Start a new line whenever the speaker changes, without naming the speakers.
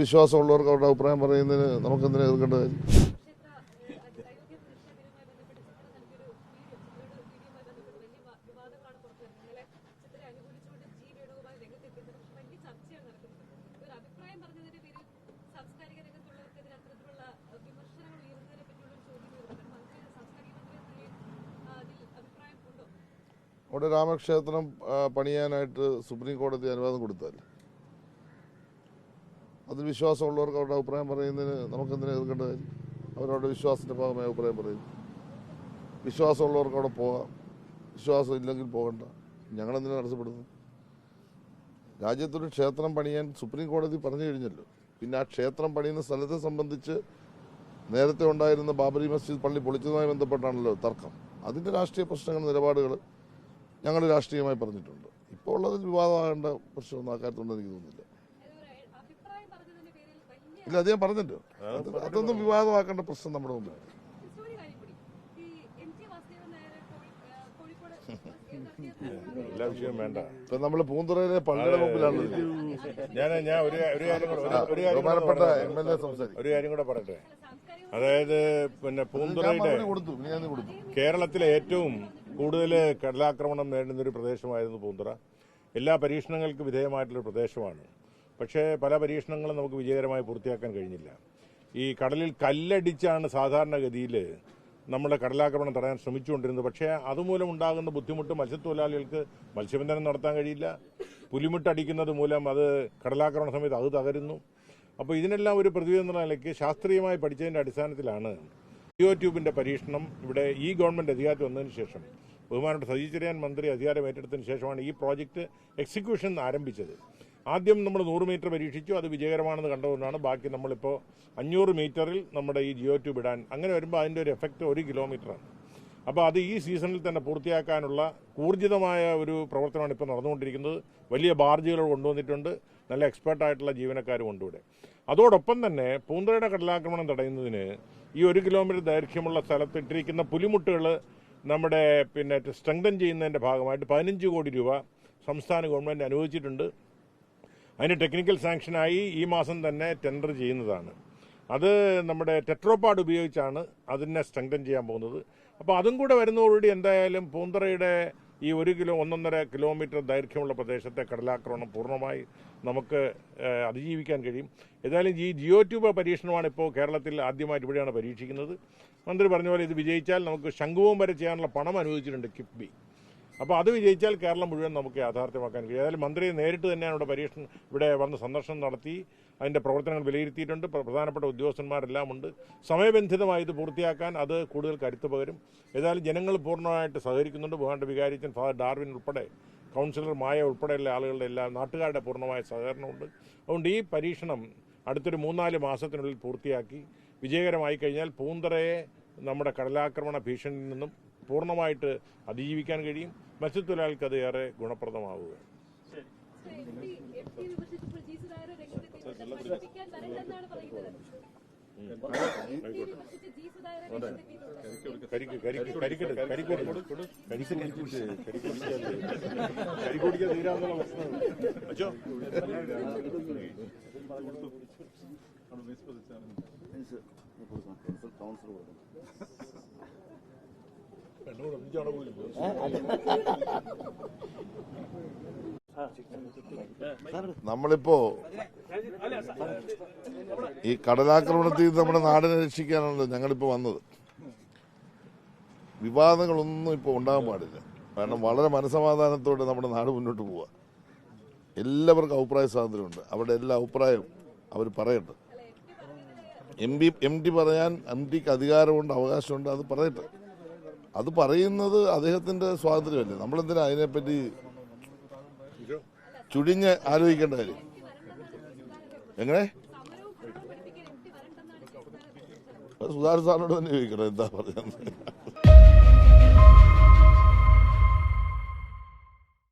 വിശ്വാസമുള്ളവർക്ക് അവരുടെ അഭിപ്രായം പറയുന്നതിന് നമുക്കെന്തിനാ എതിർക്കേണ്ട കാര്യം? അവിടെ രാമക്ഷേത്രം പണിയാനായിട്ട് സുപ്രീം കോടതി അനുവാദം കൊടുത്താൽ അതിൽ വിശ്വാസമുള്ളവർക്ക് അവരുടെ അഭിപ്രായം പറയുന്നതിന് നമുക്കെന്തിനാ എതിർക്കേണ്ട കാര്യം? അവരവരുടെ വിശ്വാസത്തിൻ്റെ ഭാഗമായി അഭിപ്രായം പറയും. വിശ്വാസമുള്ളവർക്ക് അവിടെ പോകാം, വിശ്വാസം ഇല്ലെങ്കിൽ പോകണ്ട. ഞങ്ങളെന്തിനാണ് തടസ്സപ്പെടുന്നത്? രാജ്യത്തൊരു ക്ഷേത്രം പണിയാൻ സുപ്രീം കോടതി പറഞ്ഞു കഴിഞ്ഞല്ലോ. പിന്നെ ആ ക്ഷേത്രം പണിയുന്ന സ്ഥലത്തെ സംബന്ധിച്ച് നേരത്തെ ഉണ്ടായിരുന്ന ബാബരി മസ്ജിദ് പള്ളി പൊളിച്ചതുമായി ബന്ധപ്പെട്ടാണല്ലോ തർക്കം. അതിൻ്റെ രാഷ്ട്രീയ പ്രശ്നങ്ങൾ, നിലപാടുകൾ ഞങ്ങൾ രാഷ്ട്രീയമായി പറഞ്ഞിട്ടുണ്ട്. ഇപ്പോൾ ഉള്ളതിൽ വിവാദമാകേണ്ട പ്രശ്നമൊന്നും ആ കാര്യത്തുണ്ടെന്ന് എനിക്ക് തോന്നുന്നില്ല. ഇല്ല, അത് ഞാൻ പറഞ്ഞല്ലോ. അതൊന്നും വിവാദമാക്കേണ്ട പ്രശ്നം നമ്മുടെ മുമ്പിൽ.
എല്ലാ വിഷയവും വേണ്ട.
ഇപ്പൊ നമ്മള് പൂന്തുറയിലെ പള്ളിയുടെ മുമ്പിലാണ്. ബഹുമാനപ്പെട്ട MLA സംസാരിക്കും.
ഒരു കാര്യം കൂടെ പറയട്ടെ. അതായത് പിന്നെ പൂന്തുറയുടെ കേരളത്തിലെ ഏറ്റവും കൂടുതൽ കടലാക്രമണം നേരിടുന്നൊരു പ്രദേശമായിരുന്നു പൂന്തുറ. എല്ലാ പരീക്ഷണങ്ങൾക്കും വിധേയമായിട്ടുള്ള പ്രദേശമാണ്. പക്ഷേ പല പരീക്ഷണങ്ങളും നമുക്ക് വിജയകരമായി പൂർത്തിയാക്കാൻ കഴിഞ്ഞില്ല. ഈ കടലിൽ കല്ലടിച്ചാണ് സാധാരണഗതിയിൽ നമ്മുടെ കടലാക്രമണം തടയാൻ ശ്രമിച്ചുകൊണ്ടിരുന്നത്. പക്ഷേ അതുമൂലം ഉണ്ടാകുന്ന ബുദ്ധിമുട്ട് മത്സ്യത്തൊഴിലാളികൾക്ക് മത്സ്യബന്ധനം നടത്താൻ കഴിയില്ല. പുലിമുട്ടടിക്കുന്നത് മൂലം അത് കടലാക്രമണ സമയത്ത് അത് തകരുന്നു. അപ്പോൾ ഇതിനെല്ലാം ഒരു പ്രതിവിധി എന്ന നിലയ്ക്ക് ശാസ്ത്രീയമായി പഠിച്ചതിൻ്റെ അടിസ്ഥാനത്തിലാണ് ജിയോ ട്യൂബിൻ്റെ പരീക്ഷണം ഇവിടെ ഈ ഗവൺമെൻറ് അധികാരത്തിൽ വന്നതിന് ശേഷം, ബഹുമാനപ്പെട്ട സജി ചെറിയാൻ മന്ത്രി അധികാരം ഏറ്റെടുത്തതിന് ശേഷമാണ് ഈ പ്രോജക്റ്റ് എക്സിക്യൂഷൻ ആരംഭിച്ചത്. ആദ്യം നമ്മൾ 100 മീറ്റർ പരീക്ഷിച്ചു, അത് വിജയകരമാണെന്ന് കണ്ടുകൊണ്ടാണ് ബാക്കി നമ്മളിപ്പോൾ 500 മീറ്ററിൽ നമ്മുടെ ഈ ജിയോ ട്യൂബ് ഇടാൻ. അങ്ങനെ വരുമ്പോൾ അതിൻ്റെ ഒരു എഫക്റ്റ് 1 കിലോമീറ്ററാണ്. അപ്പോൾ അത് ഈ സീസണിൽ തന്നെ പൂർത്തിയാക്കാനുള്ള ഊർജിതമായ ഒരു പ്രവർത്തനമാണ് ഇപ്പോൾ നടന്നുകൊണ്ടിരിക്കുന്നത്. വലിയ ബാർജുകൾ കൊണ്ടുവന്നിട്ടുണ്ട്, നല്ല എക്സ്പേർട്ടായിട്ടുള്ള ജീവനക്കാരും ഉണ്ട് ഇവിടെ. അതോടൊപ്പം തന്നെ പൂന്തുറയുടെ കടലാക്രമണം തടയുന്നതിന് ഈ 1 കിലോമീറ്റർ ദൈർഘ്യമുള്ള സ്ഥലത്ത് ഇട്ടിരിക്കുന്ന പുലിമുട്ടുകൾ നമ്മുടെ സ്ട്രെങ്തൻ ചെയ്യുന്നതിൻ്റെ ഭാഗമായിട്ട് 15 കോടി രൂപ സംസ്ഥാന ഗവൺമെൻറ് അനുവദിച്ചിട്ടുണ്ട്. അതിന് ടെക്നിക്കൽ സാങ്ഷനായി ഈ മാസം തന്നെ ടെൻഡർ ചെയ്യുന്നതാണ്. അത് നമ്മുടെ ടെട്രോപാഡ് ഉപയോഗിച്ചാണ് അതിനെ സ്ട്രെങ്തൻ ചെയ്യാൻ പോകുന്നത്. അപ്പോൾ അതും കൂടെ വരുന്നതോടുകൂടി എന്തായാലും പൂന്തുറയുടെ ഈ 1-1.5 കിലോമീറ്റർ ദൈർഘ്യമുള്ള പ്രദേശത്തെ കടലാക്രമണം പൂർണ്ണമായി നമുക്ക് അതിജീവിക്കാൻ കഴിയും. ഏതായാലും ഈ ജിയോ ട്യൂബ് പരീക്ഷണമാണ് ഇപ്പോൾ കേരളത്തിൽ ആദ്യമായിട്ട് ഇവിടെയാണ് പരീക്ഷിക്കുന്നത്. മന്ത്രി പറഞ്ഞ പോലെ ഇത് വിജയിച്ചാൽ നമുക്ക് ശംഖുവും വരെ ചെയ്യാനുള്ള പണം അനുവദിച്ചിട്ടുണ്ട് കിഫ്ബി. അപ്പോൾ അത് വിജയിച്ചാൽ കേരളം മുഴുവൻ നമുക്ക് യാഥാർത്ഥ്യമാക്കാൻ കഴിയും. ഏതായാലും മന്ത്രി നേരിട്ട് തന്നെയാണ് ഇവിടെ വന്ന് സന്ദർശനം നടത്തി അതിൻ്റെ പ്രവർത്തനങ്ങൾ വിലയിരുത്തിയിട്ടുണ്ട്. പ്രധാനപ്പെട്ട ഉദ്യോഗസ്ഥന്മാരെല്ലാം ഉണ്ട്. സമയബന്ധിതമായി ഇത് പൂർത്തിയാക്കാൻ അത് കൂടുതൽ കരുത്ത് പകരും. ഏതായാലും ജനങ്ങൾ പൂർണ്ണമായിട്ട് സഹകരിക്കുന്നുണ്ട്. ബഹുമാനപ്പെട്ട വികാരിച്ചൻ ഫാദർ ഡാർവിൻ ഉൾപ്പെടെ, കൗൺസിലർ മായ ഉൾപ്പെടെയുള്ള ആളുകളുടെ നാട്ടുകാരുടെ പൂർണ്ണമായ സഹകരണമുണ്ട്. അതുകൊണ്ട് ഈ പരീക്ഷണം അടുത്തൊരു 3-4 മാസത്തിനുള്ളിൽ പൂർത്തിയാക്കി വിജയകരമായി കഴിഞ്ഞാൽ പൂന്തുറയെ നമ്മുടെ കടലാക്രമണ ഭീഷണിയിൽ നിന്നും പൂർണ്ണമായിട്ട് അതിജീവിക്കാൻ കഴിയും. മത്സ്യത്തൊഴിലാളികൾക്ക് അത് ഏറെ ഗുണപ്രദമാവുക. തീരാവുന്ന പ്രശ്നം
നമ്മളിപ്പോ ഈ കടലാക്രമണത്തിൽ നമ്മുടെ നാടിനെ രക്ഷിക്കാനാണല്ലോ ഞങ്ങളിപ്പോൾ വന്നത്. വിവാദങ്ങളൊന്നും ഇപ്പോൾ ഉണ്ടാകാൻ പാടില്ല. കാരണം വളരെ മനസമാധാനത്തോടെ നമ്മുടെ നാട് മുന്നോട്ട് പോവുക. എല്ലാവർക്കും അഭിപ്രായ സ്വാതന്ത്ര്യമുണ്ട്. അവരുടെ എല്ലാ അഭിപ്രായവും അവർ പറയട്ടെ. MD പറയാൻ MDക്ക് അധികാരമുണ്ട്, അവകാശമുണ്ട്. അത് പറയട്ടെ. അത് പറയുന്നത് അദ്ദേഹത്തിന്റെ സ്വാതന്ത്ര്യമല്ലേ. നമ്മളെന്തിനാ അതിനെപ്പറ്റി ചുഴിഞ്ഞ് ആലോചിക്കേണ്ട കാര്യം? എങ്ങനെ സുധാകർ സാറിനോട് തന്നെ ചോദിക്കണം എന്താ പറയുന്നത്.